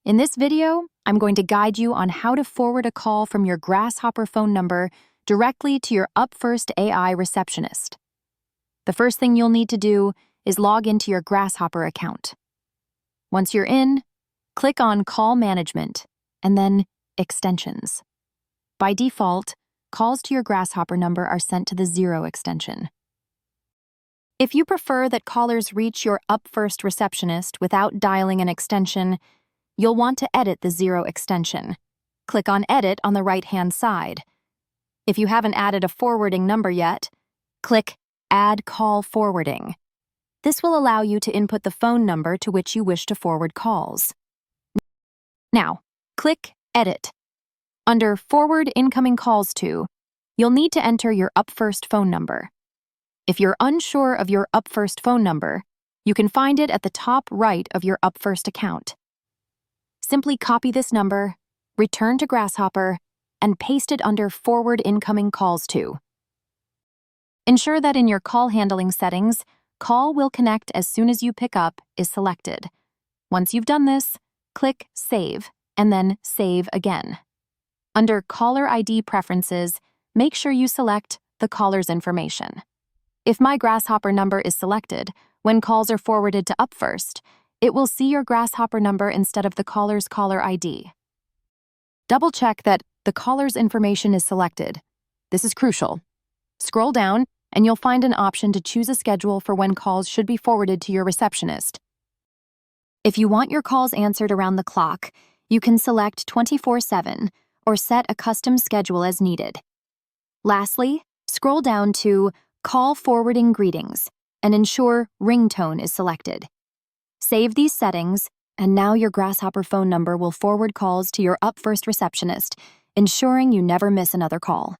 In this video, I'm going to guide you on how to forward a call from your Grasshopper phone number directly to your Upfirst AI Receptionist. The first thing you'll need to do is log into your Grasshopper account. Once you're in, click on Call Management and then Extensions. By default, calls to your Grasshopper number are sent to the 0 extension. If you prefer that callers reach your Upfirst receptionist without dialing an extension, you'll want to edit the 0 extension. Click on Edit on the right-hand side. If you haven't added a forwarding number yet, click Add Call Forwarding. This will allow you to input the phone number to which you wish to forward calls. Now, click Edit. Under Forward Incoming Calls to, you'll need to enter your Upfirst phone number. If you're unsure of your Upfirst phone number, you can find it at the top right of your Upfirst account. Simply copy this number, return to Grasshopper, and paste it under Forward Incoming Calls to. Ensure that in your call handling settings, Call Will Connect as soon as you pick up is selected. Once you've done this, click Save, and then Save again. Under Caller ID Preferences, make sure you select the caller's information. If My Grasshopper number is selected, when calls are forwarded to Upfirst, it will see your Grasshopper number instead of the caller's caller ID. Double-check that the caller's information is selected. This is crucial. Scroll down, and you'll find an option to choose a schedule for when calls should be forwarded to your receptionist. If you want your calls answered around the clock, you can select 24/7 or set a custom schedule as needed. Lastly, scroll down to Call Forwarding Greetings and ensure Ringtone is selected. Save these settings, and now your Grasshopper phone number will forward calls to your Upfirst receptionist, ensuring you never miss another call.